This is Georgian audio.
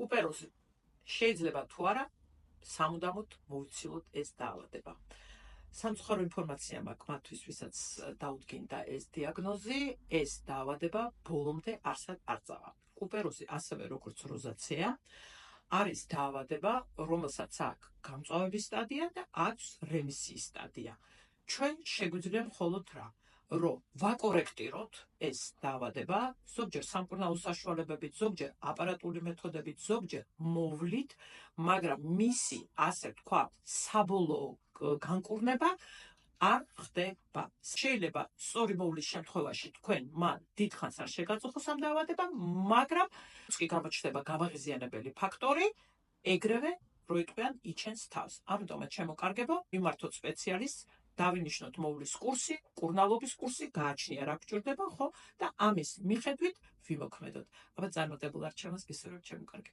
უპეროზი შეიძლება თუ არა სამუდამოდ მოვიცილოთ ეს დაავადება. სამწუხარო ინფორმაცია მაქვს მათთვის, ვისაც დაუდგინდა ეს დიაგნოზი, ეს დაავადება ბოლომდე არსად არ წავა. უპეროზი ასევე როგორც როზაცეა არის დაავადება, რომელსაც აქვს გამწვავების სტადია და აქვს რემისიის სტადია. ჩვენ შეგვიძლია მხოლოდ რომ ვაკორექტიროთ ეს დაავადება, ზოგჯერ სამკურნალო საშუალებებით, ზოგჯერ აპარატული მეთოდებით, ზოგჯერ მოვლით, მაგრამ მისი, ასე ვთქვათ, საბოლოო განკურნება არ ხდება. შეიძლება სწორი მოვლის შემთხვევაში თქვენ მან დიდხანს არ შეგაწუხოს ამ დაავადებამ, მაგრამ კი გამოჩნდება გამაღიზიანებელი ფაქტორი, ეგრევე როიტყვიან იჩენს თავს. ამიტომაც ჩემო კარგებო, მიმართოთ სპეციალისტს, დავინიშნოთ მოვლის კურსი, კურნალობის კურსი, გააჩნია რა გჭირდება, ხო? და ამის მიხედვით ვიმოქმედოთ. აბა წარმატებულ არჩევანს გისურვებთ, ჩემო კარგებო.